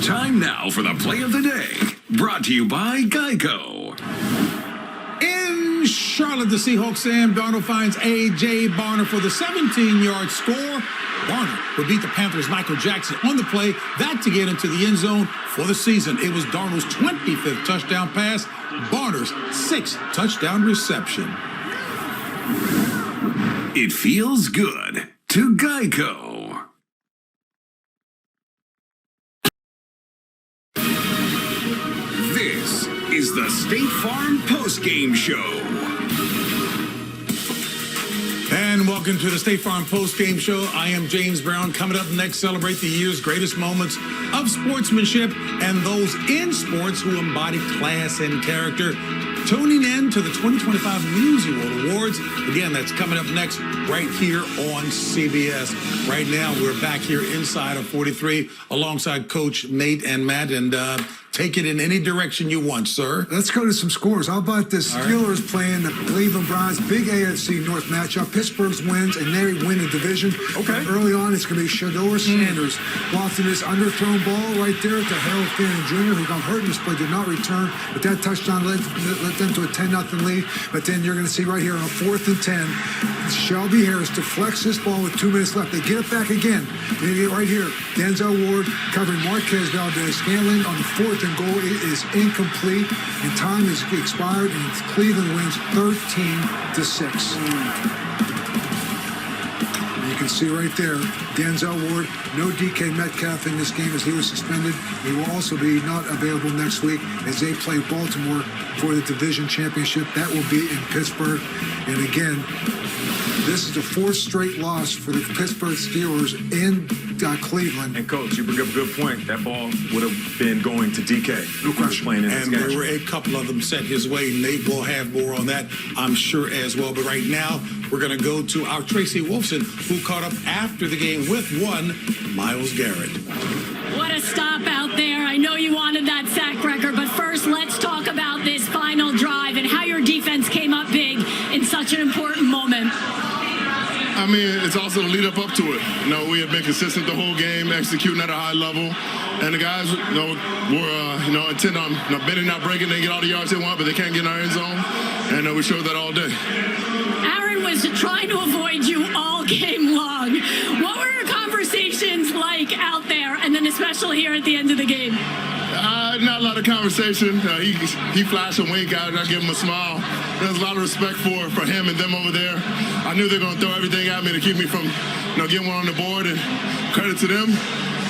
Time now for the play of the day. Brought to you by Geico. In Charlotte, the Seahawks, Sam Darnold finds A.J. Barner for the 17-yard score. Barner would beat the Panthers' Michael Jackson on the play, that to get into the end zone for the season. It was Darnold's 25th touchdown pass, Barner's 6th touchdown reception. It feels good to Geico. This is the State Farm Postgame Show. And welcome to the State Farm Postgame Show. I am James Brown. Coming up next, celebrate the year's greatest moments of sportsmanship and those in sports who embody class and character. Tuning in to the 2025 Music World Awards. Again, that's coming up next right here on CBS. Right now, we're back here inside of 43 alongside Coach Nate and Matt, and take it in any direction you want, sir. Let's go to some scores. How about the Steelers playing the Cleveland Browns? Big AFC North matchup. Pittsburgh's wins, and they win the division. Okay. Early on, it's going to be Shador Sanders lofting this underthrown ball right there to Harold Fanning Jr., who got hurt in this play, did not return. But that touchdown led them to a 10-0 lead. But then you're going to see right here on a 4th and 10, Shelby Harris deflects this ball with 2 minutes left. They get it back again. They get right here. Denzel Ward covering Marquez Valdez-Scantling on the 4th and goal. It is incomplete, and time is expired, and Cleveland wins 13-6. You can see right there, Denzel Ward, no DK Metcalf in this game as he was suspended. He will also be not available next week as they play Baltimore for the division championship. That will be in Pittsburgh. And again, this is the 4th straight loss for the Pittsburgh Steelers in Cleveland. And, Coach, you bring up a good point. That ball would have been going to DK. No question. Playing in And there were a couple of them sent his way. Nate will have more on that, I'm sure, as well. But right now, we're going to go to our Tracy Wolfson, who caught up after the game with one Myles Garrett. What a stop out there. I know you wanted that sack record, but first, let's talk about this final drive and how your defense came up big in such an important moment. I mean, it's also the lead up to it. You know, we have been consistent the whole game, executing at a high level. And the guys, were, intent on bending, not breaking. They get all the yards they want, but they can't get in our end zone. And we showed that all day. Aaron was trying to avoid you all game long. What were your conversations like out there, and then especially here at the end of the game? Not a lot of conversation. He flashed a wink out, and I give him a smile. There's a lot of respect for him and them over there. I knew they were going to throw everything at me to keep me from, getting one on the board, and credit to them.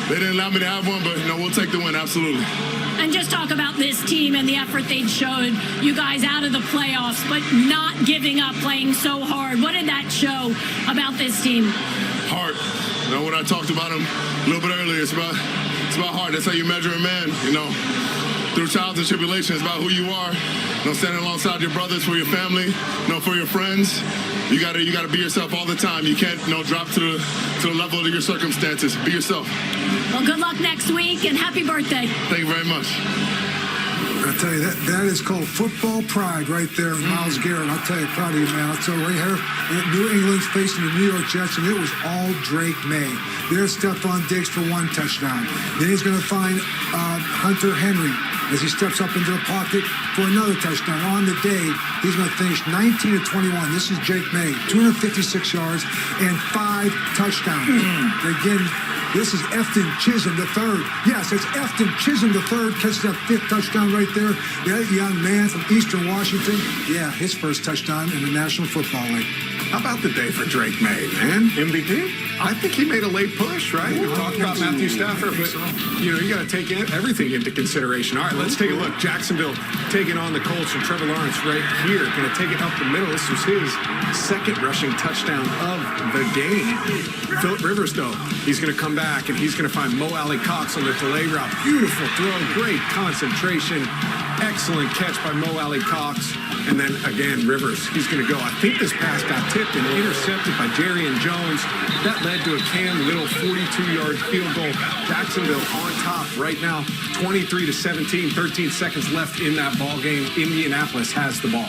They didn't allow me to have one, but, we'll take the win, absolutely. And just talk about this team and the effort they'd showed. You guys out of the playoffs, but not giving up, playing so hard. What did that show about this team? Heart. What I talked about them a little bit earlier, it's about heart. That's how you measure a man, through trials and tribulations. It's about who you are, standing alongside your brothers, for your family, for your friends. You gotta be yourself all the time. You can't, drop to the level of your circumstances. Be yourself. Well, good luck next week, and happy birthday. Thank you very much. I tell you, that is called football pride right there, Myles Garrett. I'll tell you, proud of you, man. I'll tell you right here, New England's facing the New York Jets, and it was all Drake May. There's Stephon Diggs for 1 touchdown. Then he's going to find Hunter Henry as he steps up into the pocket for another touchdown. On the day, he's going to finish 19 of 21. This is Drake May, 256 yards and 5 touchdowns. Again, this is Efton Chisholm III. Yes, it's Efton Chisholm III catches that 5th touchdown right there. That young man from Eastern Washington, yeah, his first touchdown in the National Football League. How about the day for Drake May, man? MVP? I think he made a late push, right? We're talking about Matthew Stafford, but, you got to take everything into consideration. All right, let's take a look. Jacksonville taking on the Colts, and Trevor Lawrence right here. Going to take it up the middle. This was his 2nd rushing touchdown of the game. Phillip Rivers, though, he's going to come back, and he's going to find Mo Alley Cox on the delay route. Beautiful throw, great concentration. Excellent catch by Mo Alley Cox. And then, again, Rivers, he's going to go. I think this pass got tipped and intercepted by Jerry Jones. That led to a Cam Little 42-yard field goal. Jacksonville on top right now, 23-17, 13 seconds left in that ball game. Indianapolis has the ball.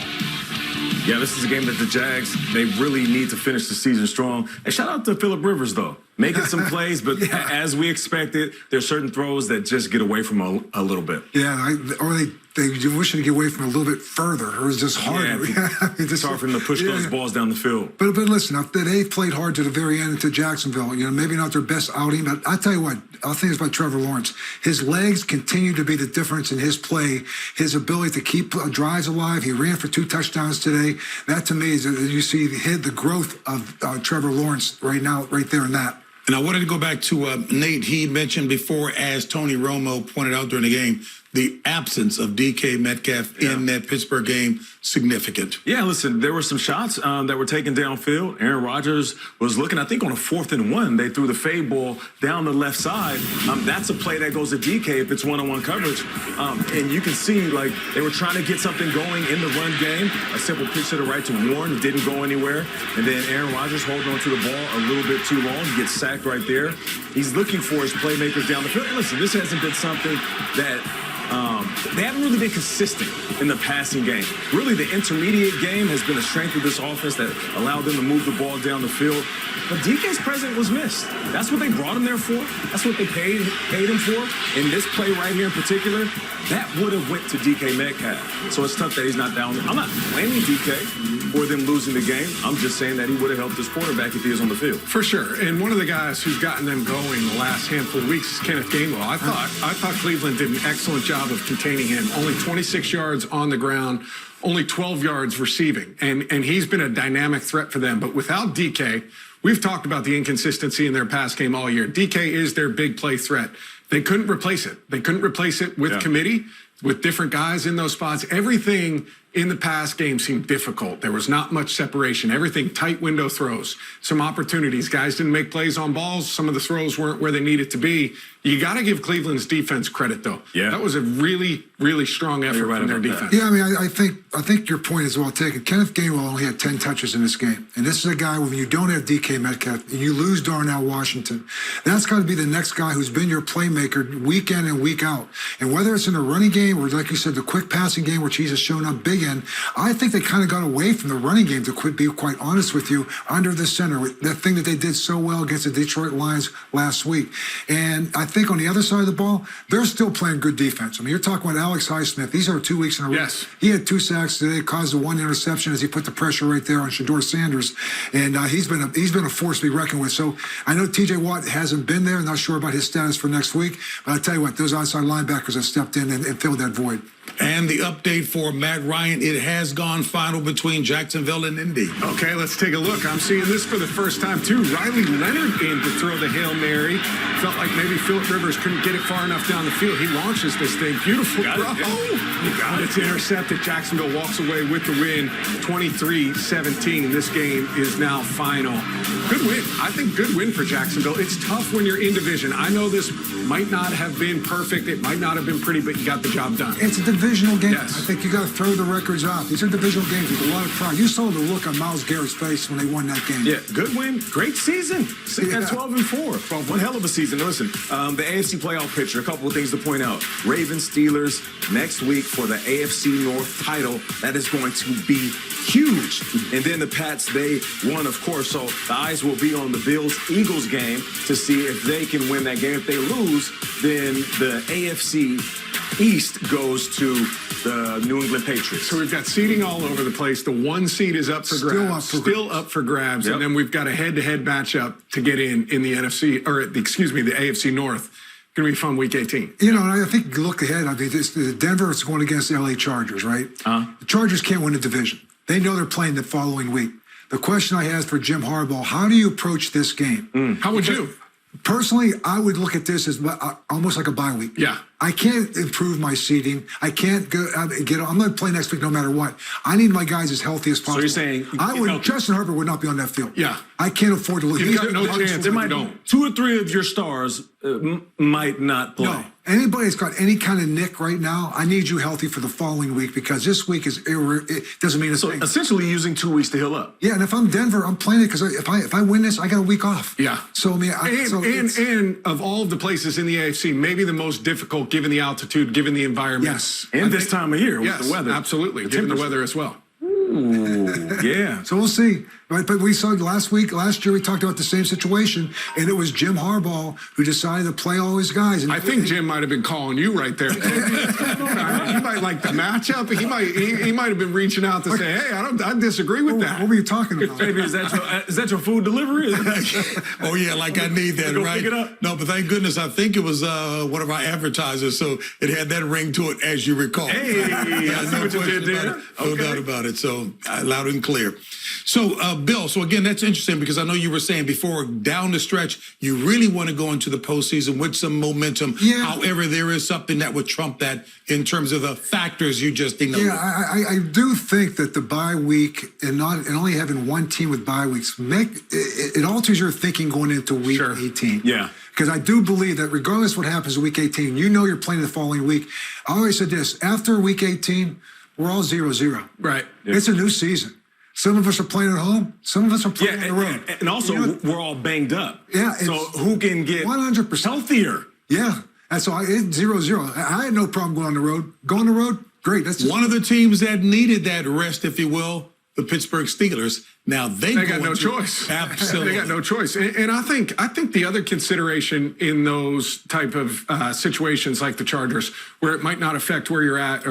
Yeah, this is a game that the Jags, they really need to finish the season strong. And shout out to Phillip Rivers, though. Making some plays, but as we expected, there's certain throws that just get away from a little bit. Yeah, or they wish to get away from it a little bit further. It was just harder. Yeah, it's hard for them to push those balls down the field. But listen, they played hard to the very end to Jacksonville. You know, maybe not their best outing, but I tell you what, I'll think it's about Trevor Lawrence. His legs continue to be the difference in his play. His ability to keep drives alive. He ran for 2 touchdowns today. That to me is you see the growth of Trevor Lawrence right now, right there in that. And I wanted to go back to Nate. He mentioned before, as Tony Romo pointed out during the game, the absence of DK Metcalf in that Pittsburgh game, significant. Yeah, listen, there were some shots that were taken downfield. Aaron Rodgers was looking, I think, on a 4th and 1. They threw the fade ball down the left side. That's a play that goes to DK if it's one-on-one coverage. And you can see, like, they were trying to get something going in the run game. A simple pitch to the right to Warren. It didn't go anywhere. And then Aaron Rodgers holding on to the ball a little bit too long. He gets sacked right there. He's looking for his playmakers down the field. And listen, this hasn't been something that they haven't really been consistent in the passing game. Really, the intermediate game has been a strength of this offense that allowed them to move the ball down the field. But DK's presence was missed. That's what they brought him there for. That's what they paid him for. In this play right here in particular, that would have went to DK Metcalf. So it's tough that he's not down there. I'm not blaming DK for them losing the game. I'm just saying that he would have helped his quarterback if he was on the field. For sure. And one of the guys who's gotten them going the last handful of weeks is Kenneth Gainwell. I thought Cleveland did an excellent job of containing him. Only 26 yards on the ground, only 12 yards receiving. And he's been a dynamic threat for them. But without DK, we've talked about the inconsistency in their pass game all year. DK is their big play threat. They couldn't replace it. They couldn't replace it with committee, with different guys in those spots. Everything in the pass game seemed difficult. There was not much separation. Everything tight window throws, some opportunities. Guys didn't make plays on balls. Some of the throws weren't where they needed to be. You got to give Cleveland's defense credit, though. Yeah, that was a really, really strong effort from their defense. Yeah, I mean, I think your point is well taken. Kenneth Gainwell only had 10 touches in this game, and this is a guy when you don't have DK Metcalf and you lose Darnell Washington, that's got to be the next guy who's been your playmaker week in and week out. And whether it's in the running game or, like you said, the quick passing game, which he's just shown up big in, I think they kind of got away from the running game, to be quite honest with you, under the center. That thing that they did so well against the Detroit Lions last week. And I think on the other side of the ball, they're still playing good defense. I mean, you're talking about Alex Highsmith. These are 2 weeks in a row. Yes. He had 2 sacks today, caused the 1 interception as he put the pressure right there on Shedeur Sanders. And he's been a force to be reckoned with. So I know T.J. Watt hasn't been there. Not sure about his status for next week. But I tell you what, those outside linebackers have stepped in and filled that void. And the update for Matt Ryan, it has gone final between Jacksonville and Indy. Okay, let's take a look. I'm seeing this for the first time, too. Riley Leonard in to throw the Hail Mary. Felt like maybe Phillip Rivers couldn't get it far enough down the field. He launches this thing. Beautiful throw. But it's intercepted. Jacksonville walks away with the win, 23-17. This game is now final. Good win. I think good win for Jacksonville. It's tough when you're in division. I know this might not have been perfect. It might not have been pretty, but you got the job done. It's a divisional game. Yes. I think you got to throw the records out. These are divisional games with a lot of pride. You saw the look on Myles Garrett's face when they won that game. Yeah, good win. Great season. Sitting at 12-4. One hell of a season. Now listen, the AFC playoff picture, a couple of things to point out. Ravens, Steelers next week for the AFC North title. That is going to be huge. And then the Pats, they won, of course. So the eyes will be on the Bills-Eagles game to see if they can win that game. If they lose, then the AFC East goes to the New England Patriots. So we've got seeding all over the place. The 1 seed is up for grabs. Still up for grabs. Yep. And then we've got a head-to-head matchup to get in the NFC, or the AFC North. Going to be fun week 18. You know, I think look ahead. I mean, Denver is going against the LA Chargers, right? The Chargers can't win the division. They know they're playing the following week. The question I have for Jim Harbaugh, how do you approach this game? How would you? Personally, I would look at this as almost like a bye week. Yeah. I can't improve my seeding. I can't I'm going to play next week no matter what. I need my guys as healthy as possible. So you're saying Justin Herbert would not be on that field. Yeah. I can't afford to lose. You've got no chance. There might be 2 or 3 of your stars might not play. No. Anybody that's got any kind of nick right now, I need you healthy for the following week because this week it doesn't mean a thing. Essentially using 2 weeks to heal up. Yeah, and if I'm Denver, I'm playing it because if I win this, I got a week off. Yeah. So I mean, and of all of the places in the AFC, maybe the most difficult given the altitude, given the environment. Yes. And this time of year with the weather. Absolutely. Given the weather as well. Ooh, yeah. So we'll see. Right, but we saw last year, we talked about the same situation, and it was Jim Harbaugh who decided to play all his guys. And I think Jim might have been calling you right there. He might like the matchup. He might have been reaching out to say, "Hey, I disagree with that." What were you talking about? Baby, is that your food delivery? Oh, yeah, like I need that, Go right? pick it up. No, but thank goodness, I think it was one of our advertisers, so it had that ring to it, as you recall. Hey, I see what you did there. No doubt about it. So loud and clear. So, Bill, so again, that's interesting because I know you were saying before, down the stretch, you really want to go into the postseason with some momentum. Yeah. However, there is something that would trump that in terms of the factors you just denoted. Yeah, I do think that the bye week and only having one team with bye weeks it alters your thinking going into week 18. Yeah. Because I do believe that regardless what happens in week 18, you're playing the following week. I always said this, after week 18, we're all 0-0. Right. Yeah. It's a new season. Some of us are playing at home. Some of us are playing on the road. And also, we're all banged up. Yeah. So who can get 100% healthier? Yeah. And so it's 0-0. I had no problem going on the road. Go on the road, great. That's just One of the teams that needed that rest, if you will, the Pittsburgh Steelers. Now they got no choice. Absolutely. They got no choice. And I think the other consideration in those type of situations like the Chargers, where it might not affect where you're at,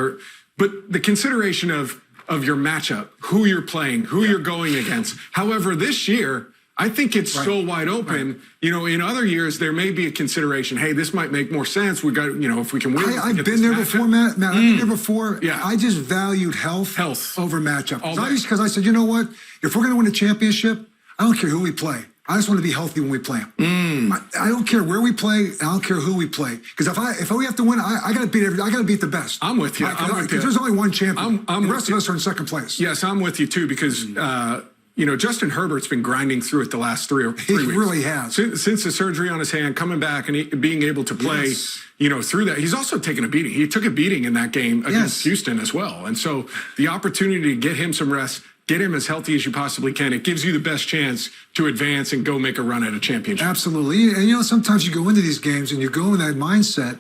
but the consideration of your matchup, who you're playing, who you're going against. However, this year, I think it's so wide open. Right. You know, in other years, there may be a consideration, hey, this might make more sense. We got, if we can win. I've been there before, Matt. I've been there before. Yeah. I just valued health over matchup. Because I said, you know what? If we're going to win a championship, I don't care who we play. I just want to be healthy when we play them. I don't care where we play. I don't care who we play. Because if we have to win, I got to beat I got to beat the best. I'm with you. Because there's only one champion. I'm the rest of us are in second place. Yes, I'm with you too. Because Justin Herbert's been grinding through it the last 3 weeks. He really has. Since the surgery on his hand, coming back and being able to play, through that. He's also taken a beating. He took a beating in that game against Houston as well. And so the opportunity to get him some rest, get him as healthy as you possibly can, it gives you the best chance to advance and go make a run at a championship. Absolutely. And, sometimes you go into these games and you go in that mindset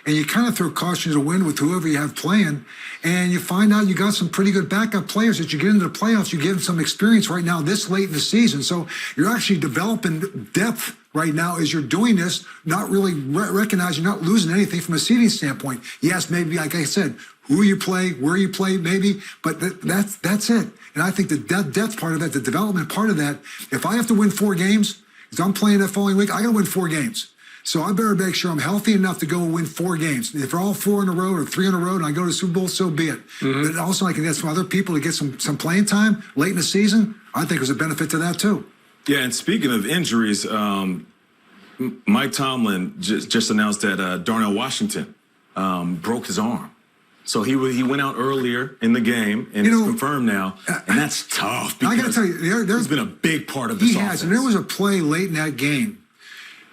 and you kind of throw caution to the wind with whoever you have playing, and you find out you got some pretty good backup players that you get into the playoffs. You give them some experience right now this late in the season. So you're actually developing depth right now as you're doing this, not really recognizing, you're not losing anything from a seeding standpoint. Yes, maybe, like I said, who you play, where you play, maybe, but that's it. And I think the depth part of that, the development part of that, if I have to win 4 games, because I'm playing that following week, I got to win 4 games. So I better make sure I'm healthy enough to go and win 4 games. If they're all 4 in a row or 3 in a row and I go to the Super Bowl, so be it. But also I can get some other people to get some playing time late in the season. I think there's a benefit to that too. Yeah, and speaking of injuries, Mike Tomlin just announced that Darnell Washington broke his arm. So he went out earlier in the game, and it's confirmed now. And that's tough because I got to tell you, he's been a big part of this offense. He has, and there was a play late in that game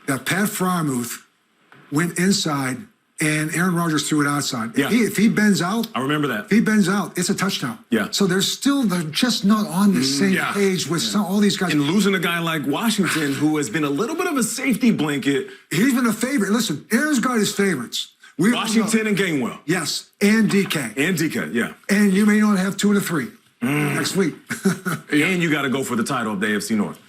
that Pat Freiermuth went inside and Aaron Rodgers threw it outside. Yeah. If he bends out, I remember that. If he bends out, it's a touchdown. Yeah. So they're just not on the same page with all these guys. And losing a guy like Washington, who has been a little bit of a safety blanket. He's been a favorite. Listen, Aaron's got his favorites. Washington and Gainwell. Yes, and DK. And DK, yeah. And you may not have 2 of the 3 next week. And you got to go for the title of the AFC North.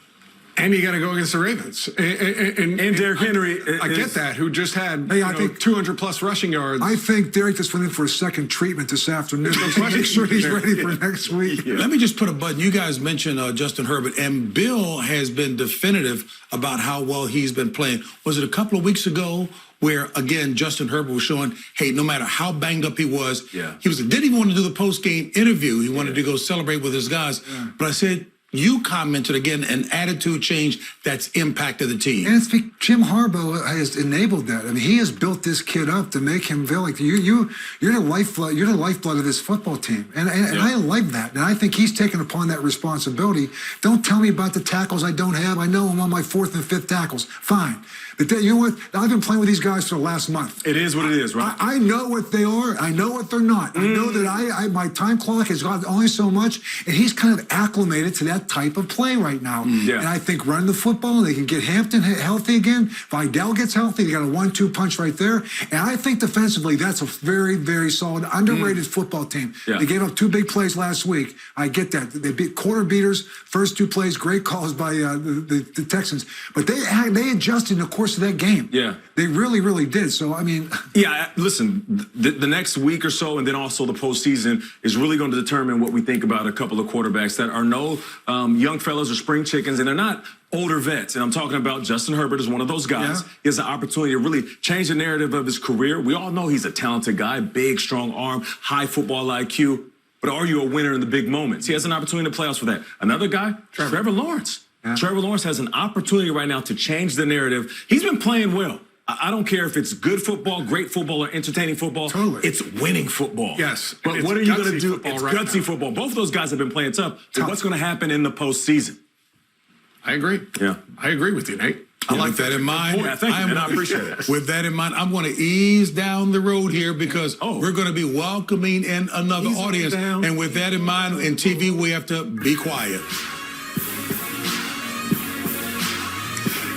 And you got to go against the Ravens. And Derrick Henry. I get that, who just had I think 200-plus rushing yards. I think Derrick just went in for a second treatment this afternoon. Make sure he's ready for next week. Yeah. Let me just put a button. You guys mentioned Justin Herbert, and Bill has been definitive about how well he's been playing. Was it a couple of weeks ago where, again, Justin Herbert was showing, hey, no matter how banged up he was, he didn't even want to do the post-game interview. He wanted to go celebrate with his guys. Yeah. But I said, you commented again, an attitude change that's impacted the team. And Jim Harbaugh has enabled that. I mean, he has built this kid up to make him feel like you're the lifeblood. You're the lifeblood of this football team, and I like that. And I think he's taken upon that responsibility. Don't tell me about the tackles I don't have. I know I'm on my 4th and 5th tackles. Fine, But then, you know what? I've been playing with these guys for the last month. It is what it is, right? I know what they are. I know what they're not. I know that my time clock has got only so much, and he's kind of acclimated to that type of play right now. Yeah. And I think running the football, they can get Hampton healthy again. Vidal gets healthy. They got a 1-2 punch right there. And I think defensively, that's a very, very solid, underrated football team. Yeah. They gave up 2 big plays last week. I get that. They beat quarter beaters. First 2 plays, great calls by the Texans. But they adjusted in the course of that game. Yeah. They really, really did. So, I mean. Yeah, listen, the next week or so, and then also the postseason is really going to determine what we think about a couple of quarterbacks that are no young fellows or spring chickens, and they're not older vets. And I'm talking about Justin Herbert is one of those guys. Yeah. He has the opportunity to really change the narrative of his career. We all know he's a talented guy, big, strong arm, high football IQ. But are you a winner in the big moments? He has an opportunity in the playoffs for that. Another guy, Trevor Lawrence. Yeah. Trevor Lawrence has an opportunity right now to change the narrative. He's been playing well. I don't care if it's good football, great football, or entertaining football. Totally. It's winning football. Yes. But It's what are you going to gutsy do? football It's right gutsy now. football. Both of those guys have been playing tough. But what's going to happen in the postseason? I agree. Yeah. I agree with you, Nate. I like that in mind. Yeah, thank you, man. I appreciate it. With that in mind, I'm going to ease down the road here because we're going to be welcoming in another Ease audience. down. And with that in mind, in TV, we have to be quiet.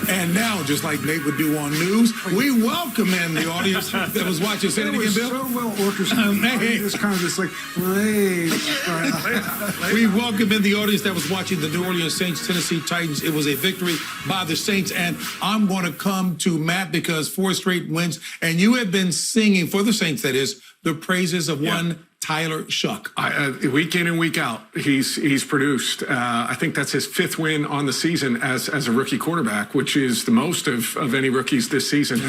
And now, just like Nate would do on news, we welcome in the audience that was watching. Say that It again, was Bill. so well orchestrated. It's kind of just like, We welcome in the audience that was watching the New Orleans Saints, Tennessee Titans. It was a victory by the Saints. And I'm going to come to Matt because 4 straight wins. And you have been singing, for the Saints, that is, the praises of one Tyler Shuck. Week in and week out, he's produced. I think that's his 5th win on the season as a rookie quarterback, which is the most of any rookies this season.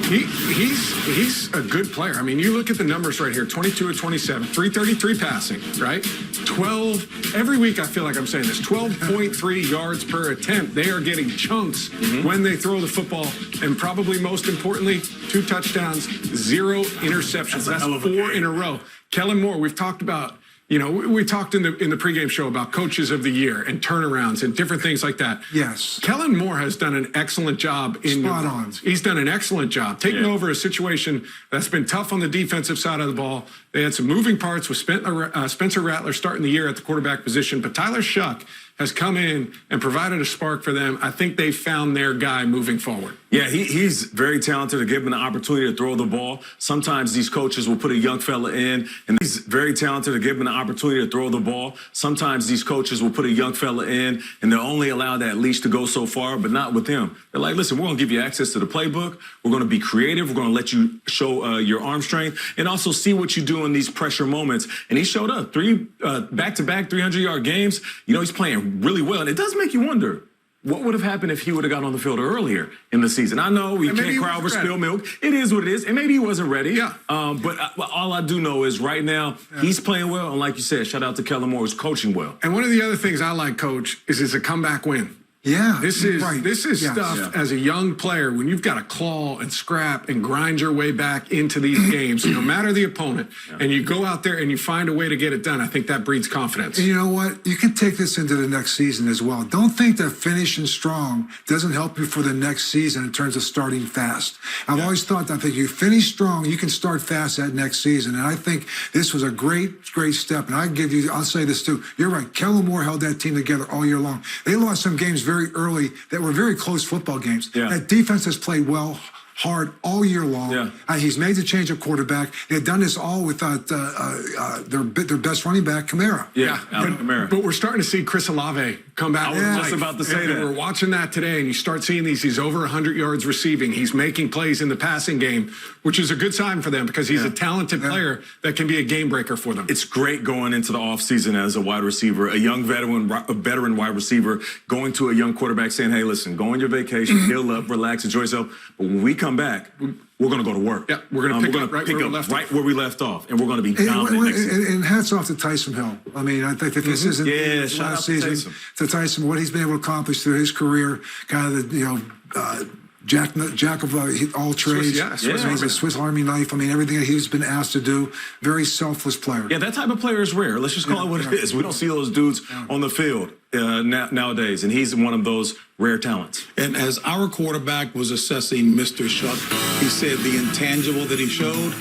He's a good player. I mean, you look at the numbers right here: 22 of 27, 333 passing, right? 12 every week. I feel like I'm saying this: 12.3 yards per attempt. They are getting chunks when they throw the football, and probably most importantly, 2 touchdowns, 0 interceptions. That's 4 in a row. Kellen Moore, we've talked about, we talked in the pregame show about coaches of the year and turnarounds and different things like that. Yes. Kellen Moore has done an excellent job in Spot on. He's done an excellent job taking over a situation that's been tough on the defensive side of the ball. They had some moving parts with Spencer Rattler starting the year at the quarterback position, but Tyler Shuck has come in and provided a spark for them. I think they found their guy moving forward. Yeah, he's very talented to give him the opportunity to throw the ball. Sometimes these coaches will put a young fella in, and he's very talented to give him the opportunity to throw the ball. Sometimes these coaches will put a young fella in, and they'll only allow that leash to go so far, but not with him. They're like, listen, we're going to give you access to the playbook. We're going to be creative. We're going to let you show your arm strength and also see what you do in these pressure moments. And he showed up. 3 back-to-back 300-yard games. He's playing really well, and it does make you wonder, what would have happened if he would have gotten on the field earlier in the season? I know we can't cry over spilled milk. It is what it is, and maybe he wasn't ready. Yeah. But all I do know is right now he's playing well, and like you said, shout out to Kellen Moore, who's coaching well. And one of the other things I like, Coach, is it's a comeback win. Yeah. This is Yes. stuff as a young player when you've got to claw and scrap and grind your way back into these games, no matter the opponent, and you go out there and you find a way to get it done. I think that breeds confidence. And you know what? You can take this into the next season as well. Don't think that finishing strong doesn't help you for the next season in terms of starting fast. I've always thought that if you finish strong, you can start fast that next season. And I think this was a great step. And I'll say this too. You're right. Kellen Moore held that team together all year long. They lost some games very early that were very close football games. Yeah. That defense has played well, hard all year long. Yeah. He's made the change of quarterback. They've done this all without their best running back, Kamara. Yeah, Kamara. But we're starting to see Chris Olave come back. I was just about to say that. We're watching that today, and you start seeing he's over 100 yards receiving. He's making plays in the passing game, which is a good sign for them because he's a talented player that can be a game breaker for them. It's great going into the offseason as a wide receiver, a young veteran wide receiver, going to a young quarterback saying, hey, listen, go on your vacation, heal up, relax, enjoy yourself. But when we come back, we're going to go to work. Yeah, we're going to pick up right where we left off. And we're going to be dominant next season. And hats off to Tyson Hill. I mean, I think that this isn't the last season to Tyson, what he's been able to accomplish through his career, kind of the, jack of all trades. Swiss He's a Swiss Army knife. I mean, everything that he's been asked to do. Very selfless player. Yeah, that type of player is rare. Let's just call it what it is. We don't see those dudes on the field nowadays, and he's one of those rare talents. And as our quarterback was assessing Mr. Shuck, he said the intangible that he showed,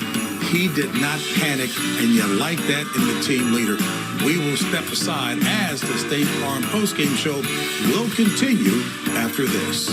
he did not panic, and you like that in the team leader. We will step aside as the State Farm postgame show will continue after this.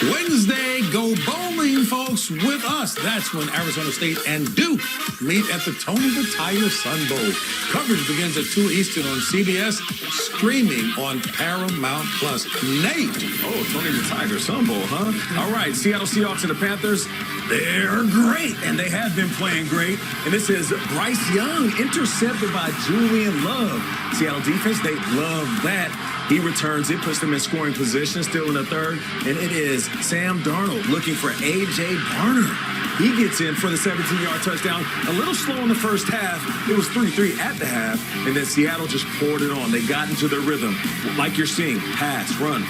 Wednesday, go bowling, folks, with us. That's when Arizona State and Duke meet at the Tony the Tiger Sun Bowl. Coverage begins at 2 Eastern on CBS, streaming on Paramount Plus. Nate. Oh, Tony the Tiger Sun Bowl, huh? All right, Seattle Seahawks and the Panthers, they're great, and they have been playing great. And this is Bryce Young, intercepted by Julian Love. Seattle defense, they love that. He returns it, puts them in scoring position, still in the third, and it is Sam Darnold looking for A.J. Barner. He gets in for the 17-yard touchdown. A little slow in the first half. It was 3-3 at the half, and then Seattle just poured it on. They got into their rhythm, like you're seeing. Pass, run,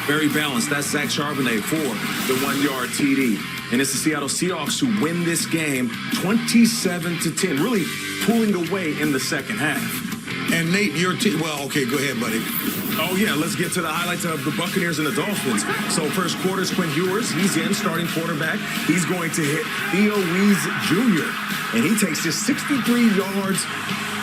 very balanced. That's Zach Charbonnet for the 1-yard TD. And it's the Seattle Seahawks who win this game 27-10, really pulling away in the second half. And Nate, your team. Well, okay, go ahead, buddy. Oh, yeah, let's get to the highlights of the Buccaneers and the Dolphins. So first quarter, Quinn Ewers, he's in, starting quarterback. He's going to hit Theo Wees Jr., and he takes just 63 yards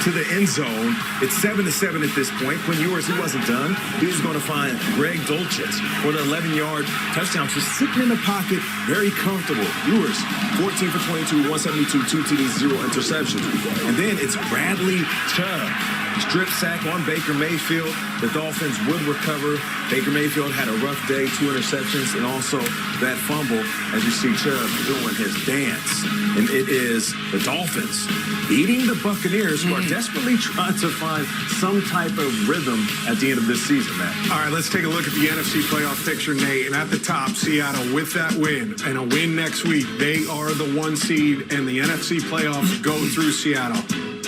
to the end zone. It's 7-7 at this point. Quinn Ewers, he wasn't done. He was going to find Greg Dulcich for the 11-yard touchdown. Just sitting in the pocket, very comfortable. Ewers, 14 for 22, 172, 2 TDs, 0 interceptions. And then it's Bradley Chubb. Strip sack on Baker Mayfield. The Dolphins would recover. Baker Mayfield had a rough day, 2 interceptions, and also that fumble, as you see Chubb doing his dance. And it is the Dolphins beating the Buccaneers, who are desperately trying to find some type of rhythm at the end of this season, Matt. All right, let's take a look at the NFC playoff picture, Nate. And at the top, Seattle with that win and a win next week. They are the 1 seed, and the NFC playoffs go through Seattle.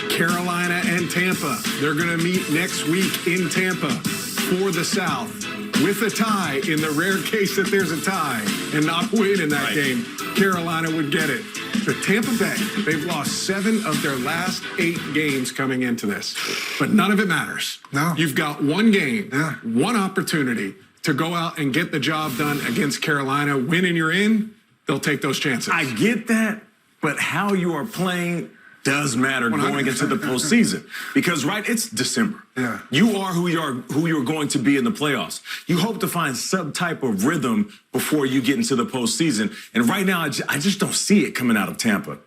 Carolina and Tampa, they're going to meet next week in Tampa for the South with a tie. In the rare case that there's a tie and not a win in that game, Carolina would get it. But Tampa Bay, they've lost 7 of their last 8 games coming into this. But none of it matters. No. You've got one game, one opportunity to go out and get the job done against Carolina. Win and you're in, they'll take those chances. I get that, but how you are playing does matter going into the postseason, because it's December. Yeah. You are who you're going to be in the playoffs. You hope to find some type of rhythm before you get into the postseason. And right now, I just don't see it coming out of Tampa.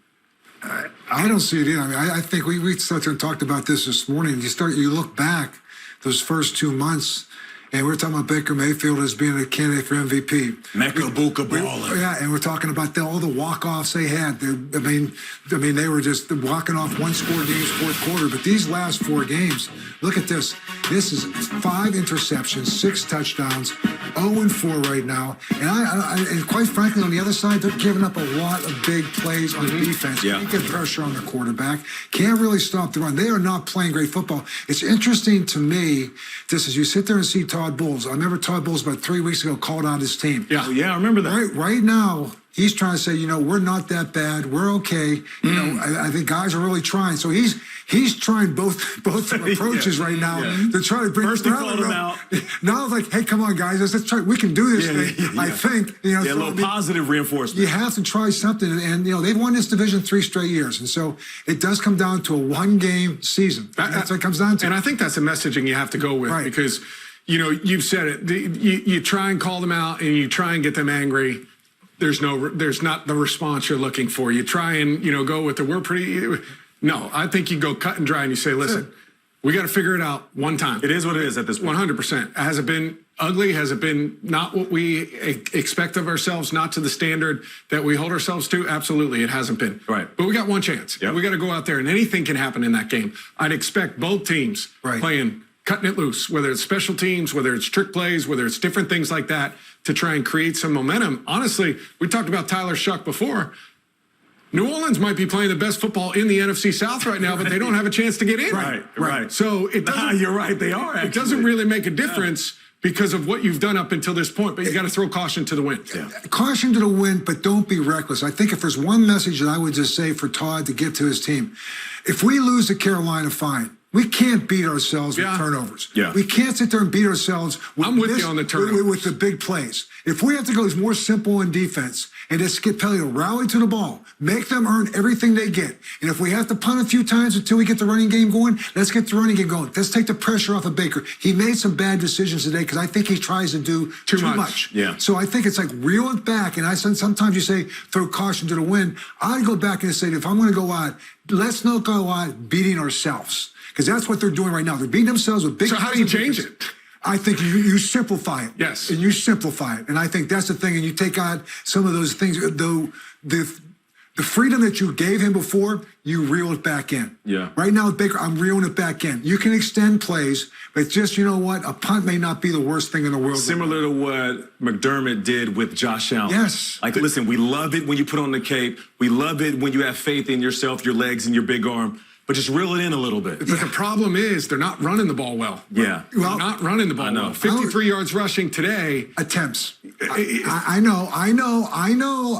I don't see it either. I mean, I think we sat there and talked about this morning. You look back those first 2 months, and we're talking about Baker Mayfield as being a candidate for MVP. Mecca Buka baller. Yeah, and we're talking about all the walk-offs they had. I mean, they were just walking off one-score games fourth quarter. But these last 4 games, look at this. This is 5 interceptions, 6 touchdowns, 0-4 right now. And quite frankly, on the other side, they're giving up a lot of big plays on defense. Yeah. Can't get pressure on the quarterback. Can't really stop the run. They are not playing great football. It's interesting to me, this is you sit there and see Todd Bowles. I remember Todd Bowles about 3 weeks ago called out his team. Yeah, I remember that. Right now, he's trying to say, we're not that bad. We're okay. I think guys are really trying. So he's trying both approaches right now to try to bring. First he called him out. Now it's like, hey, come on, guys, let's try. We can do this thing. Yeah. I think a little positive reinforcement. You have to try something, and they've won this division 3 straight years, and so it does come down to a 1-game season. That's what it comes down to. And I think that's the messaging you have to go with because. You've said it. You try and call them out, and you try and get them angry. There's not the response you're looking for. You try and go with we're pretty. No, I think you go cut and dry, and you say, listen, we got to figure it out one time. It is what it is at this point. 100%. Has it been ugly? Has it been not what we expect of ourselves? Not to the standard that we hold ourselves to? Absolutely, it hasn't been. Right. But we got one chance. Yep. We got to go out there, and anything can happen in that game. I'd expect both teams playing. Cutting it loose, whether it's special teams, whether it's trick plays, whether it's different things like that to try and create some momentum. Honestly, we talked about Tyler Shuck before. New Orleans might be playing the best football in the NFC South right now, but they don't have a chance to get in. Right. So it doesn't. You're right. They are. Actually. It doesn't really make a difference because of what you've done up until this point. But you got to throw caution to the wind. Yeah. Caution to the wind, but don't be reckless. I think if there's one message that I would just say for Todd to give to his team, if we lose to Carolina, fine. We can't beat ourselves with turnovers. Yeah. We can't sit there and beat ourselves with, I'm with you on the turnovers. with the big plays. If we have to go more simple in defense and just get Pelly to rally to the ball, make them earn everything they get. And if we have to punt a few times until we get the running game going, let's get the running game going. Let's take the pressure off of Baker. He made some bad decisions today because I think he tries to do too much. Yeah. So I think it's like reel it back. And sometimes you say throw caution to the wind. I'd go back and say if I'm going to go out, let's not go out beating ourselves. Because that's what they're doing right now. They're beating themselves with big. So how do you change it? I think you simplify it. Yes. And you simplify it. And I think that's the thing. And you take on some of those things, the freedom that you gave him before, you reel it back in. Yeah. Right now with Baker, I'm reeling it back in. You can extend plays, but just, you know what? A punt may not be the worst thing in the world. Similar to what McDermott did with Josh Allen. Yes. Like, listen, we love it when you put on the cape. We love it when you have faith in yourself, your legs, and your big arm. But just reel it in a little bit. But the problem is they're not running the ball well. Yeah. They're not running the ball well. 53 yards rushing today. Attempts. I know.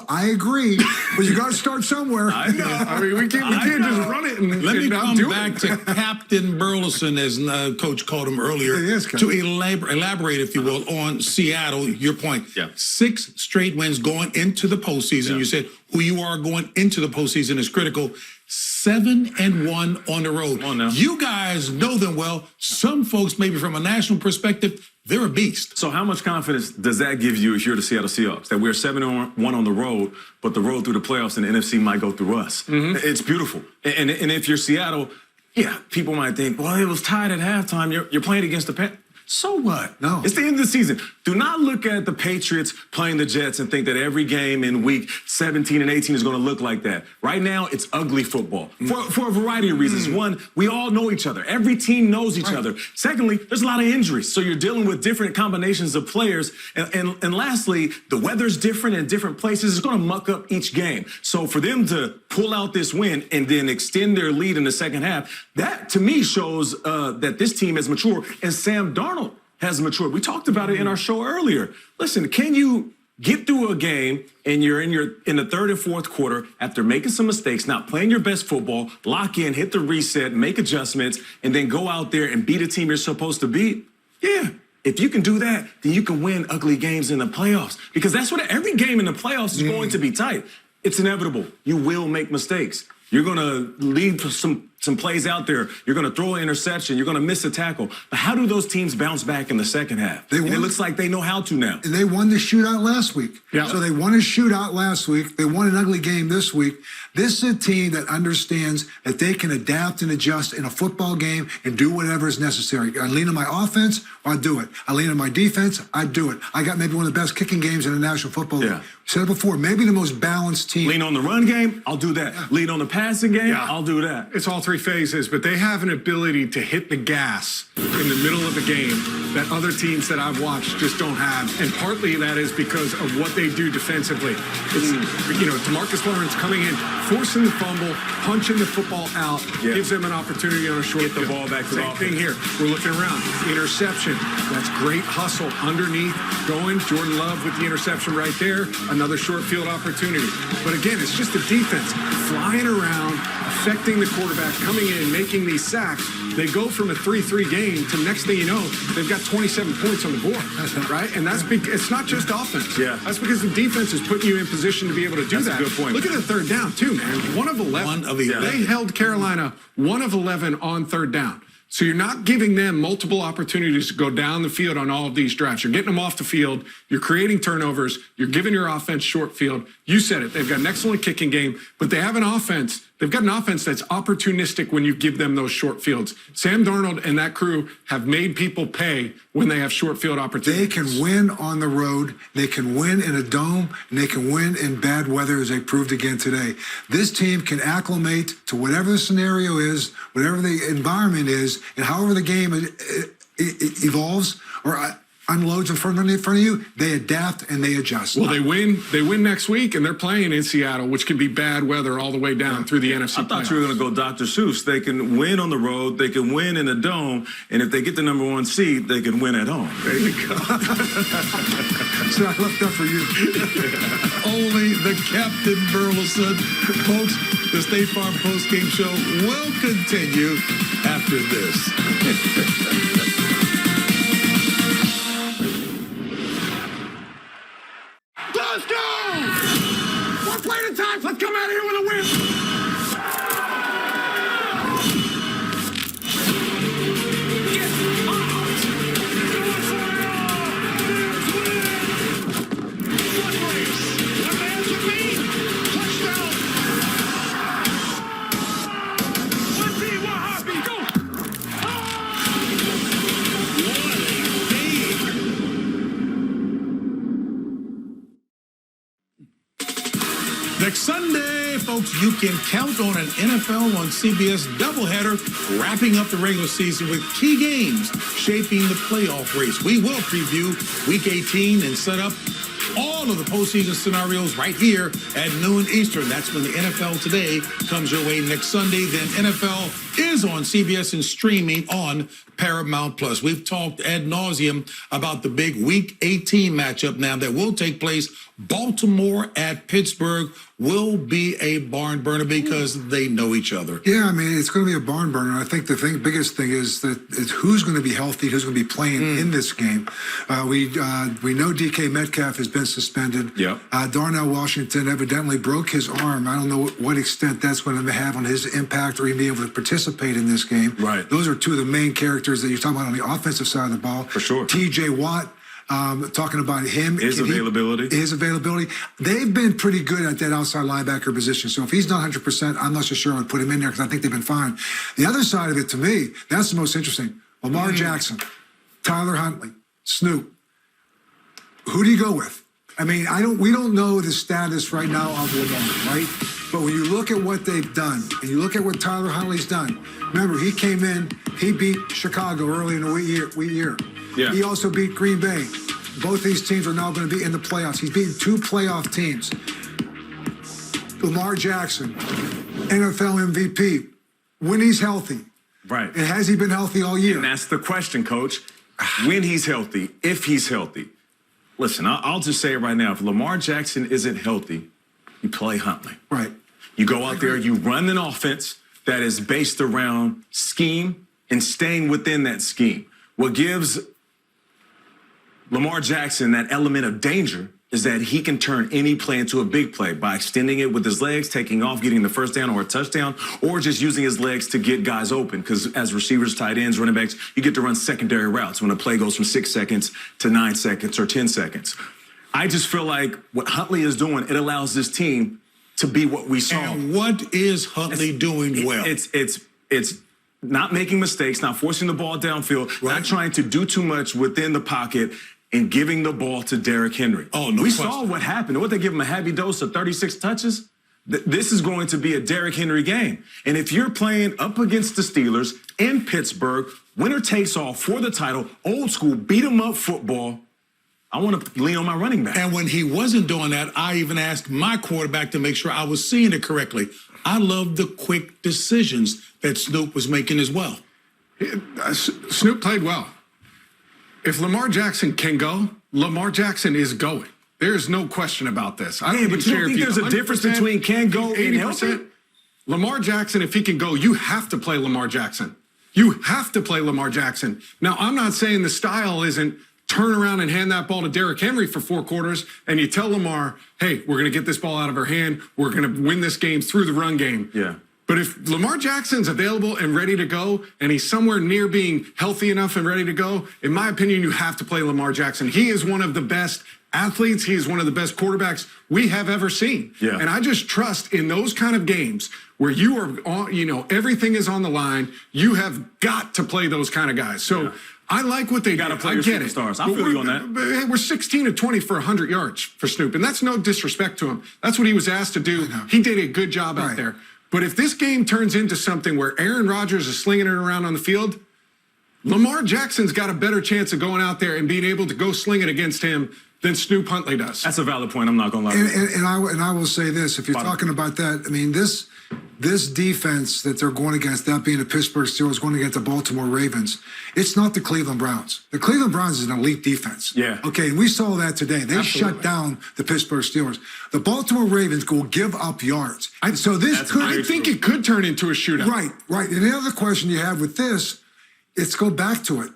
I agree. But you got to start somewhere. I know. I mean, we can't just run it and Let me not come do back it. to Captain Burleson, as Coach called him earlier, Yes, Coach. to elaborate, if you will, on Seattle, your point. Yeah. 6 straight wins going into the postseason. Yeah. You said who you are going into the postseason is critical. 7-1 on the road. Come on now. You guys know them well. Some folks, maybe from a national perspective, they're a beast. So how much confidence does that give you if you're the Seattle Seahawks? That we're 7-1 on the road, but the road through the playoffs and the NFC might go through us. Mm-hmm. It's beautiful. And if you're Seattle, yeah, people might think, well, it was tied at halftime. You're playing against the Panthers. So what? No. It's the end of the season. Do not look at the Patriots playing the Jets and think that every game in week 17 and 18 is going to look like that. Right now, it's ugly football for a variety of reasons. One, we all know each other. Every team knows each other. Secondly, there's a lot of injuries. So you're dealing with different combinations of players. And lastly, the weather's different in different places. It's going to muck up each game. So for them to pull out this win and then extend their lead in the second half, that to me shows that this team is mature. And Sam Darnold has matured. We talked about it in our show earlier. Listen, can you get through a game and you're in the third and fourth quarter after making some mistakes, not playing your best football, lock in, hit the reset, make adjustments, and then go out there and beat a team you're supposed to beat? Yeah. If you can do that, then you can win ugly games in the playoffs. Because that's what every game in the playoffs is going to be tight. It's inevitable. You will make mistakes. You're going to leave some plays out there. You're going to throw an interception. You're going to miss a tackle. But how do those teams bounce back in the second half? And it looks like they know how to now. And they won the shootout last week. Yeah. So they won a shootout last week. They won an ugly game this week. This is a team that understands that they can adapt and adjust in a football game and do whatever is necessary. I lean on my offense, I do it. I lean on my defense, I do it. I got maybe one of the best kicking games in the National Football League. Said it before, maybe the most balanced team. Lean on the run game, I'll do that. Yeah. Lean on the passing game, I'll do that. It's all 3 phases, but they have an ability to hit the gas in the middle of a game that other teams that I've watched just don't have. And partly that is because of what they do defensively. It's, DeMarcus Lawrence coming in, forcing the fumble, punching the football out, gives them an opportunity on a short Get the ball back to the offense. Same thing here. We're looking around. Interception. That's great hustle underneath, going. Jordan Love with the interception right there. Another short field opportunity. But again, it's just the defense flying around, affecting the quarterback, coming in, making these sacks. They go from a 3-3 game to next thing you know, they've got 27 points on the board, right? And that's it's not just offense. Yeah. That's because the defense is putting you in position to be able to do that. That's a good point. Look at the third down, too, man. 1 of 11. 1 of 11. They held Carolina 1 of 11 on third down. So you're not giving them multiple opportunities to go down the field on all of these drives. You're getting them off the field. You're creating turnovers. You're giving your offense short field. You said it. They've got an excellent kicking game, but they have an offense. They've got an offense that's opportunistic when you give them those short fields. Sam Darnold and that crew have made people pay when they have short field opportunities. They can win on the road. They can win in a dome, and they can win in bad weather, as they proved again today. This team can acclimate to whatever the scenario is, whatever the environment is, and however the game it evolves. Or unloads in front of you, they adapt and they adjust. Well, they win next week, and they're playing in Seattle, which can be bad weather all the way down through the NFC. I thought playoffs. you were going to go Dr. Seuss. They can win on the road, they can win in the dome, and if they get the #1 seed, they can win at home. There you go. So I left that for you. Only the Captain Burleson. Folks, the State Farm postgame show will continue after this. Let's go! One play at a time. Let's come out of here with a win. Next Sunday, folks, you can count on an NFL on CBS doubleheader, wrapping up the regular season with key games shaping the playoff race. We will preview Week 18 and set up all of the postseason scenarios right here at noon Eastern. That's when the NFL Today comes your way next Sunday. Then NFL is on CBS and streaming on Paramount Plus. We've talked ad nauseum about the big Week 18 matchup now that will take place. Baltimore at Pittsburgh will be a barn burner because they know each other. Yeah, I mean, it's going to be a barn burner. I think the biggest thing is who's going to be healthy, who's going to be playing in this game. We know DK Metcalf has been suspended. Yep. Darnell Washington evidently broke his arm. I don't know what extent that's going to have on his impact or even be able to participate in this game. Right. Those are two of the main characters that you're talking about on the offensive side of the ball. For sure. T.J. Watt. Talking about him. His availability. They've been pretty good at that outside linebacker position. So if he's not 100%, I'm not so sure I would put him in there because I think they've been fine. The other side of it, to me, that's the most interesting. Lamar Jackson, Tyler Huntley, Snoop. Who do you go with? I mean, we don't know the status right now of Lamar, right? But when you look at what they've done, and you look at what Tyler Huntley's done, remember, he came in, he beat Chicago early in the year. Yeah. He also beat Green Bay. Both these teams are now going to be in the playoffs. He's beaten 2 playoff teams. Lamar Jackson, NFL MVP, when he's healthy. Right. And has he been healthy all year? And that's the question, Coach. When he's healthy, if he's healthy. Listen, I'll just say it right now. If Lamar Jackson isn't healthy, you play Huntley. Right. You go out there, you run an offense that is based around scheme and staying within that scheme. What gives Lamar Jackson that element of danger is that he can turn any play into a big play by extending it with his legs, taking off, getting the first down or a touchdown, or just using his legs to get guys open. Because as receivers, tight ends, running backs, you get to run secondary routes when a play goes from 6 seconds to 9 seconds or 10 seconds. I just feel like what Huntley is doing, it allows this team to be what we saw. And what is Huntley doing well? It's not making mistakes, not forcing the ball downfield, not trying to do too much within the pocket, and giving the ball to Derrick Henry. Oh, no We question. saw what happened. What they give him a heavy dose of 36 touches? This is going to be a Derrick Henry game. And if you're playing up against the Steelers in Pittsburgh, winner takes all for the title, old school, beat 'em up football, I want to lean on my running back. And when he wasn't doing that, I even asked my quarterback to make sure I was seeing it correctly. I love the quick decisions that Snoop was making as well. Snoop played well. If Lamar Jackson can go, Lamar Jackson is going. There's no question about this. I don't even but you care don't if think there's a difference between can go and healthy? Lamar Jackson, if he can go, you have to play Lamar Jackson. You have to play Lamar Jackson. Now, I'm not saying the style isn't turn around and hand that ball to Derrick Henry for 4 quarters, and you tell Lamar, hey, we're going to get this ball out of our hand. We're going to win this game through the run game. Yeah. But if Lamar Jackson's available and ready to go, and he's somewhere near being healthy enough and ready to go, in my opinion, you have to play Lamar Jackson. He is one of the best athletes. He is one of the best quarterbacks we have ever seen. Yeah. And I just trust in those kind of games where you are on, everything is on the line, you have got to play those kind of guys. So I like what they got to did. play I your get superstars. it. I feel you on that. But, hey, we're 16 of 20 for 100 yards for Snoop, and that's no disrespect to him. That's what he was asked to do. He did a good job out there. But if this game turns into something where Aaron Rodgers is slinging it around on the field, Lamar Jackson's got a better chance of going out there and being able to go sling it against him than Snoop Huntley does. That's a valid point. I'm not going to lie. And I will say this: if you're talking about that, I mean this defense that they're going against, that being the Pittsburgh Steelers going against the Baltimore Ravens, it's not the Cleveland Browns. The Cleveland Browns is an elite defense. Yeah. Okay, and we saw that today. They shut down the Pittsburgh Steelers. The Baltimore Ravens will give up yards. I think it could turn into a shootout. Right. And the other question you have with this, let's go back to it.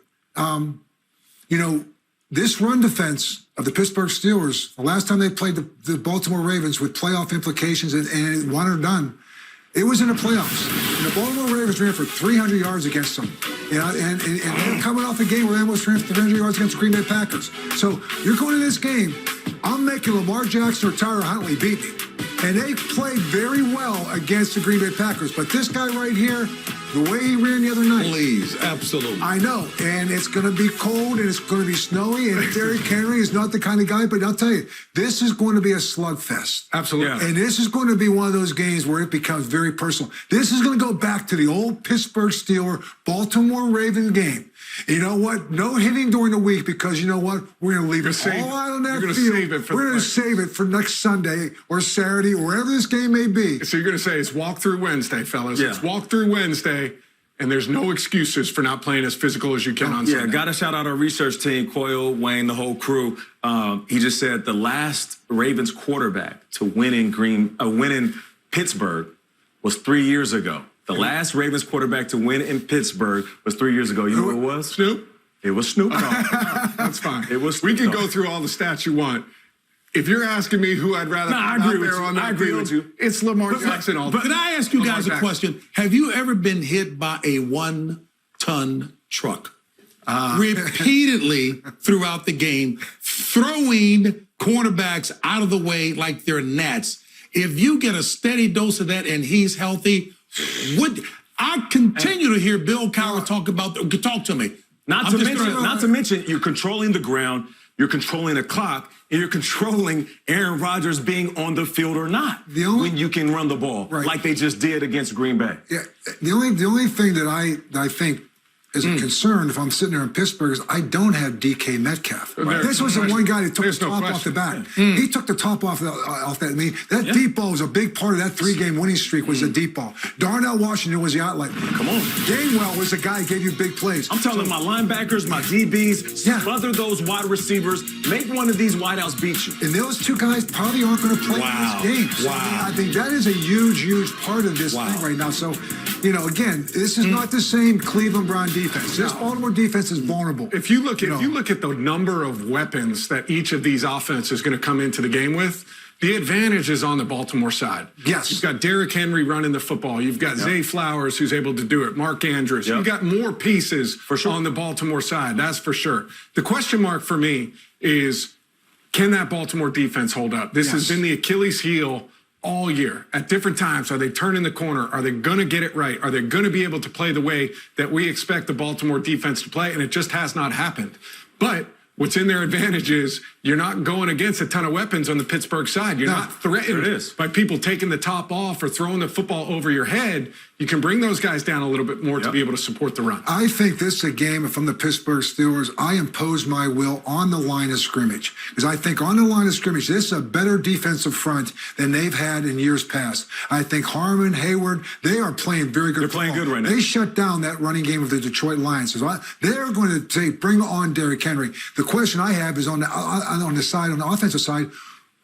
This run defense of the Pittsburgh Steelers, the last time they played the Baltimore Ravens with playoff implications and one or done, it was in the playoffs. And the Baltimore Ravens ran for 300 yards against them. And they're coming off a game where they almost ran for 300 yards against the Green Bay Packers. So you're going to this game, I'm making Lamar Jackson or Tyler Huntley beat me. And they played very well against the Green Bay Packers. But this guy right here, the way he ran the other night. Please, absolutely. I know. And it's going to be cold and it's going to be snowy. And Derrick Henry is not the kind of guy. But I'll tell you, this is going to be a slugfest. Absolutely. Yeah. And this is going to be one of those games where it becomes very personal. This is going to go back to the old Pittsburgh Steelers, Baltimore Ravens game. You know what? No hitting during the week because you know what? We're going to leave it all out on that field. We're going to save it for next Sunday or Saturday or wherever this game may be. So you're going to say it's walkthrough Wednesday, fellas. Yeah. It's walkthrough Wednesday, and there's no excuses for not playing as physical as you can on Sunday. Yeah, got to shout out our research team, Coyle, Wayne, the whole crew. He just said the last Ravens quarterback to win in Pittsburgh was 3 years ago. The last Ravens quarterback to win in Pittsburgh was 3 years ago. You know who it was? Snoop? It was Snoop. No, that's fine. It was we Snoop. can go through all the stats you want. If you're asking me who I'd rather I agree with you. I agree with you. It's Lamar Jackson. But can I ask you guys a question? Have you ever been hit by a 1-ton truck? Repeatedly throughout the game, throwing cornerbacks out of the way like they're gnats. If you get a steady dose of that and he's healthy, I continue to hear Bill Cowher talk to me. Not to mention, you're controlling the ground, you're controlling the clock, and you're controlling Aaron Rodgers being on the field or not when you can run the ball like they just did against Green Bay. Yeah, the only thing that I think is a concern if I'm sitting there in Pittsburgh is I don't have DK Metcalf. This was the one guy that took the top off the bat. He took the top off that. I mean, that deep ball was a big part of that 3-game winning streak was the deep ball. Darnell Washington was the outlet. Come on. Gainwell was the guy who gave you big plays. I'm telling my linebackers, my DBs, smother those wide receivers, make one of these wideouts beat you. And those two guys probably aren't going to play in this game. So I think that is a huge, huge part of this thing right now. So, again, this is not the same Cleveland Brown defense. This Baltimore defense is vulnerable. If you look at the number of weapons that each of these offenses is going to come into the game with, the advantage is on the Baltimore side. Yes. You've got Derrick Henry running the football. You've got Zay Flowers who's able to do it. Mark Andrews. You've got more pieces on the Baltimore side. That's for sure. The question mark for me is, can that Baltimore defense hold up? This has been the Achilles heel all year at different times. Are they turning the corner? Are they going to get it right? Are they going to be able to play the way that we expect the Baltimore defense to play? And it just has not happened. But what's in their advantage is you're not going against a ton of weapons on the Pittsburgh side. You're not threatened by people taking the top off or throwing the football over your head. You can bring those guys down a little bit more to be able to support the run. I think this is a game, if I'm the Pittsburgh Steelers, I impose my will on the line of scrimmage. Because I think on the line of scrimmage, this is a better defensive front than they've had in years past. I think Harmon, Hayward, they are playing very good football. They're playing good right now. They shut down that running game of the Detroit Lions. So they're going to say, bring on Derrick Henry. The question I have is on the offensive side,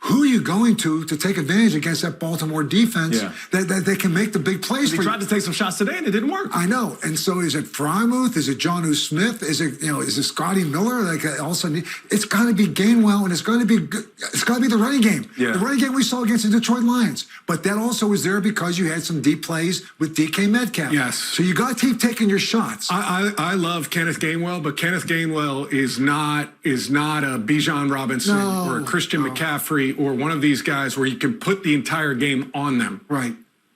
who are you going to take advantage against that Baltimore defense that they can make the big plays for you? He tried to take some shots today and it didn't work. I know. And so is it Frymouth? Is it Jonnu Smith? Is it Scotty Miller? Like all of a sudden, it's got to be Gainwell, and it's got to be the running game. Yeah. The running game we saw against the Detroit Lions. But that also was there because you had some deep plays with DK Metcalf. Yes. So you got to keep taking your shots. I love Kenneth Gainwell, but Kenneth Gainwell is not a Bijan Robinson or a Christian McCaffrey or one of these guys where you can put the entire game on them.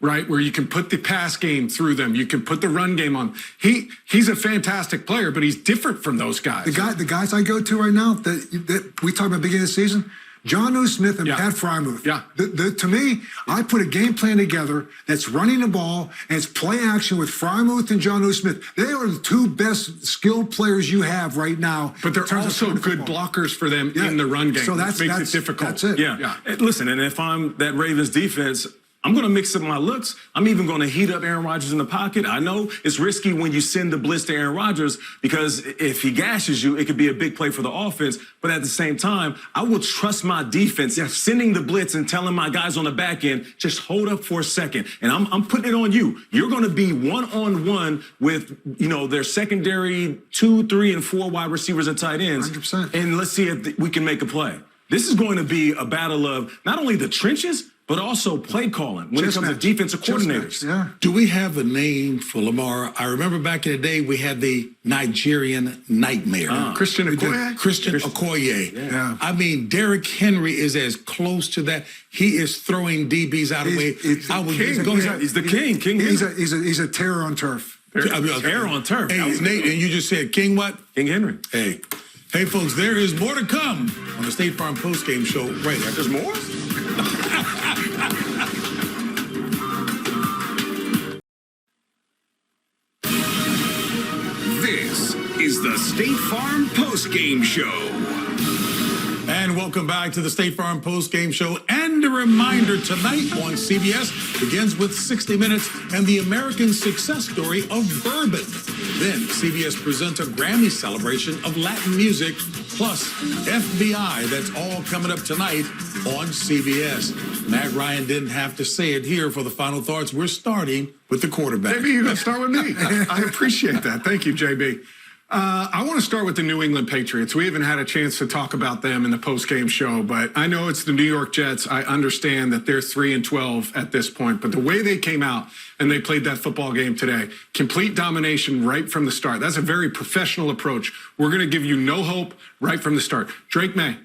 Right, where you can put the pass game through them. You can put the run game on. He's a fantastic player, but he's different from those guys. The guys I go to right now that we talked about beginning of the season, Jonnu Smith and Yeah. Pat Frymouth. Yeah. To me, I put a game plan together that's running the ball and it's play action with Frymouth and Jonnu Smith. They are the two best skilled players you have right now. But they're in terms of also playing good football. blockers for them Yeah. in the run game. So which makes it difficult. That's it. Yeah. Listen, and if I'm that Ravens defense, I'm going to mix up my looks. I'm even going to heat up Aaron Rodgers in the pocket. I know it's risky when you send the blitz to Aaron Rodgers because if he gashes you, it could be a big play for the offense. But at the same time, I will trust my defense sending the blitz and telling my guys on the back end, just hold up for a second. And I'm putting it on you. You're going to be one-on-one with, their secondary 2, 3, and 4 wide receivers and tight ends. 100%. And let's see if we can make a play. This is going to be a battle of not only the trenches, but also play calling when it comes to defensive coordinators. Yeah. Do we have a name for Lamar? I remember back in the day we had the Nigerian Nightmare. Christian Okoye? Christian Okoye. Yeah. I mean, Derrick Henry is as close to that. He is throwing DBs out of the way. He's He's the king. King He's Henry. a terror on turf. Terror on turf. Hey, Nate, and you just said King what? King Henry. Hey, folks, there is more to come on the State Farm postgame show right after. There's more? This is the State Farm Post Game Show. And welcome back to the State Farm postgame show. And a reminder, tonight on CBS begins with 60 Minutes and the American success story of bourbon. Then CBS presents a Grammy celebration of Latin music plus FBI. That's all coming up tonight on CBS. Matt Ryan didn't have to say it here for the final thoughts. We're starting with the quarterback. Maybe you're going to start with me. I appreciate that. Thank you, JB. I want to start with the New England Patriots. We haven't had a chance to talk about them in the post-game show, but I know it's the New York Jets. I understand that they're 3-12 at this point, but the way they came out and they played that football game today, complete domination right from the start. That's a very professional approach. We're going to give you no hope right from the start. Drake May,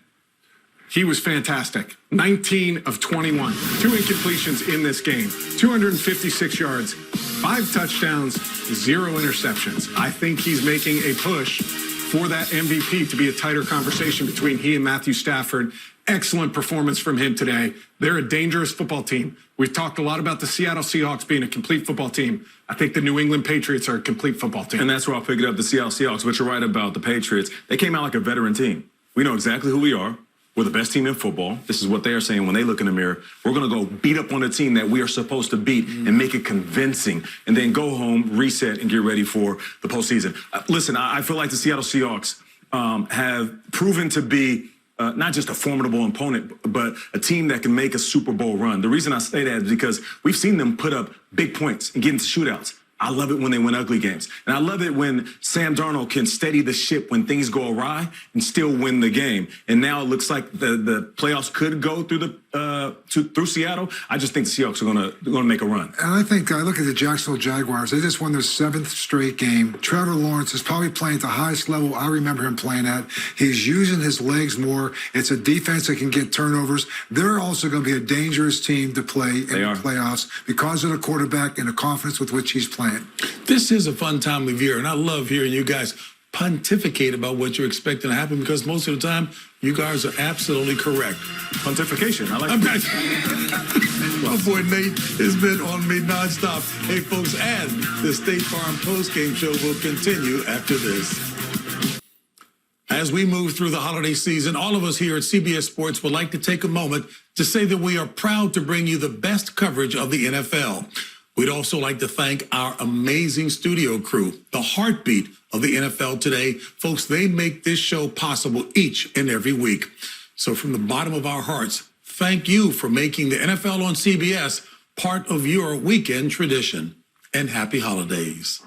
he was fantastic. 19 of 21, 2 incompletions in this game, 256 yards, 5 touchdowns, 0 interceptions. I think he's making a push for that MVP to be a tighter conversation between he and Matthew Stafford. Excellent performance from him today. They're a dangerous football team. We've talked a lot about the Seattle Seahawks being a complete football team. I think the New England Patriots are a complete football team. And that's where I'll pick it up, the Seattle Seahawks. But you're right about the Patriots. They came out like a veteran team. We know exactly who we are. We're the best team in football. This is what they are saying when they look in the mirror. We're going to go beat up on the team that we are supposed to beat and make it convincing, and then go home, reset, and get ready for the postseason. Listen, I feel like the Seattle Seahawks have proven to be not just a formidable opponent, but a team that can make a Super Bowl run. The reason I say that is because we've seen them put up big points and get into shootouts. I love it when they win ugly games. And I love it when Sam Darnold can steady the ship when things go awry and still win the game. And now it looks like the playoffs could go through through Seattle. I just think the Seahawks are going to make a run. And I think I look at the Jacksonville Jaguars. They just won their 7th straight game. Trevor Lawrence is probably playing at the highest level I remember him playing at. He's using his legs more. It's a defense that can get turnovers. They're also going to be a dangerous team to play in the playoffs because of the quarterback and the confidence with which he's playing. This is a fun time of year, and I love hearing you guys pontificate about what you're expecting to happen because most of the time, you guys are absolutely correct. Pontification, I like that. My boy Nate has been on me nonstop. Hey, folks, and the State Farm postgame show will continue after this. As we move through the holiday season, all of us here at CBS Sports would like to take a moment to say that we are proud to bring you the best coverage of the NFL. We'd also like to thank our amazing studio crew, the heartbeat of the NFL today. Folks, they make this show possible each and every week. So from the bottom of our hearts, thank you for making the NFL on CBS part of your weekend tradition. And happy holidays.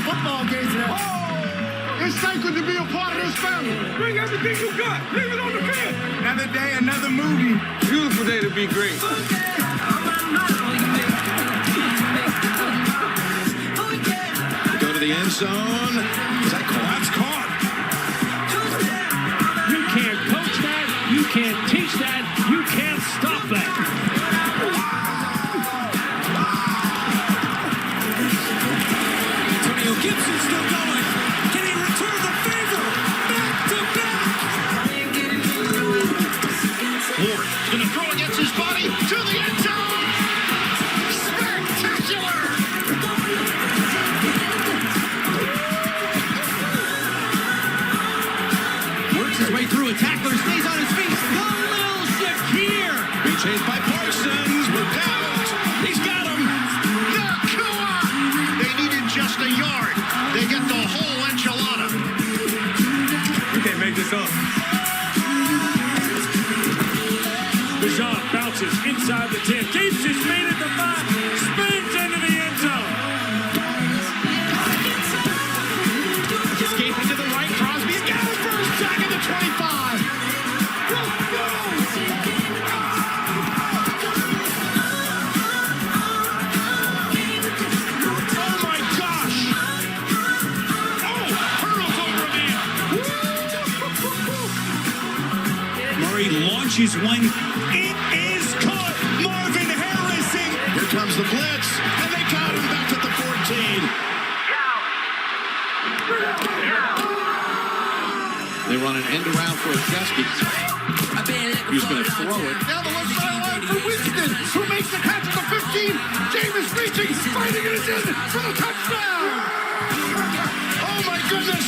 Football games now. Oh, it's sacred to be a part of this family. Bring everything you got. Leave it on the field. Another day, another movie. Beautiful day to be great. Go to the end zone. Is that caught? That's caught. You can't coach that. You can't teach that. You can't stop that. Antonio Gibson still going. Can he return the favor? Back to back. Fights his way through. A tackler stays on his feet. Little Shakir. Be chased by Parsons. Whipped out. He's got him. Nakua! They needed just a yard. They get the whole enchilada. You can't make this up. Bijan bounces inside the 10, keeps his feet at the 5, spins into the end zone. Escape into the right. Crosby got his first sack at the 25. Let's go. Oh my gosh. Oh, hurdles over a man. Murray launches one. It is caught. Marvin Harrison. Here comes the blitz, and they got him back at the 14. They run an end around for a Chesky. He's going to throw it. Down the left sideline for Winston, who makes the catch at the 15. Jameis reaching, fighting it in for the touchdown. Oh my goodness.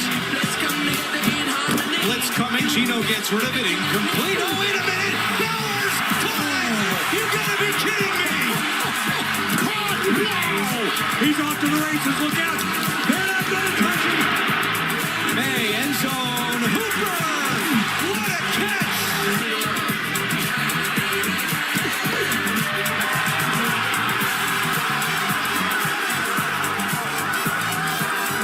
Blitz coming. Gino gets rid of it. Incomplete. Oh, wait a minute. Bowers. Time. You gotta be kidding me. Caught. Wow. He's off to the races, look out. They're not going to touch him. May end zone. Hooper. What a catch.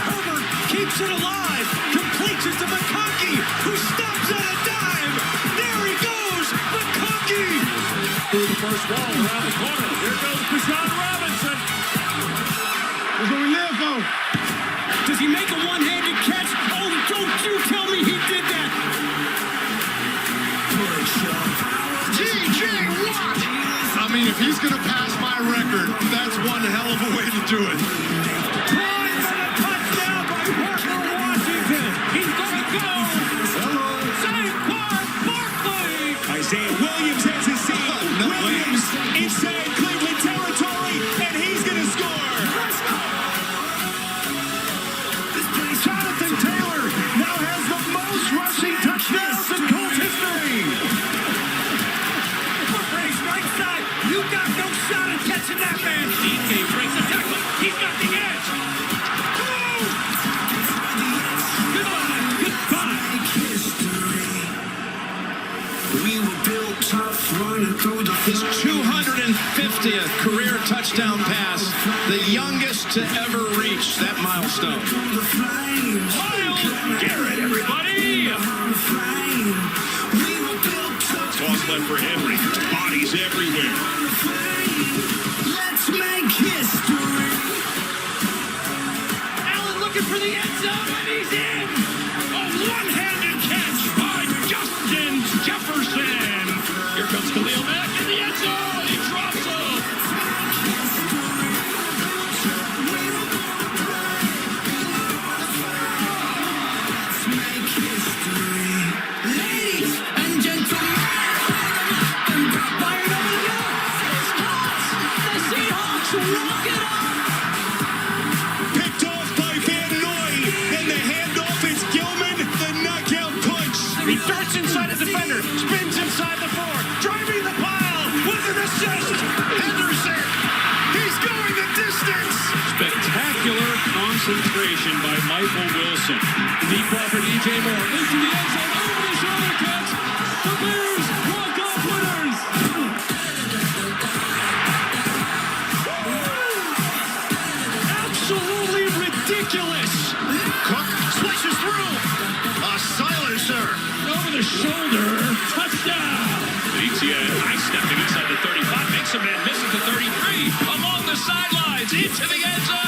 Herbert keeps it alive. Completes it to McConkey, who stops on a dime. There he goes. McConkey. Through the first wall, around the corner. There goes Bijan Robinson. That's what we live for. Does he make a one-handed catch? Oh, don't you tell me he did that. T.J. Watt! I mean, if he's going to pass my record, that's one hell of a way to do it. Primed for the touchdown by Parker Washington. He's going to go. Saquon Barkley. Isaiah Williams has his seat. Williams inside Cleveland territory, and he's going to score. Jonathan Taylor now has the most rushing touchdowns in Colts history. Foot race right side. You got no shot at catching that man. DK breaks the tackle. He's got the edge. Goodbye. His 250th career touchdown pass, the youngest to ever reach that milestone. Myles Garrett, everybody. Toss left for Henry. Bodies everywhere. Let's make history. Allen looking for the end zone, and he's in. A one-handed catch by Justin Jefferson. Here comes Khalil Mack in the end zone. He drops him. Ladies and gentlemen, fired over the goal. The Seahawks walk it off. Picked off by Van Noy, and the handoff is Gilman, the knockout punch. He darts inside a defender, spins inside the 4, driving the pile with an assist. Henderson, he's going the distance. Spectacular concentration by Michael Wilson. Deep ball for DJ Moore. Into the end zone, over the shoulder catch. The Bears walk-off winners. Absolutely ridiculous. Cook swishes through. A silencer. Over the shoulder, touchdown. ETN high stepping inside the 35, makes a man miss at the 33, along the sidelines, into the end zone.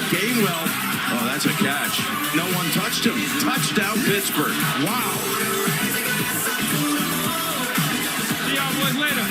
Gainwell. Oh, that's a catch. No one touched him. Touchdown, Pittsburgh. Wow. See y'all boys later.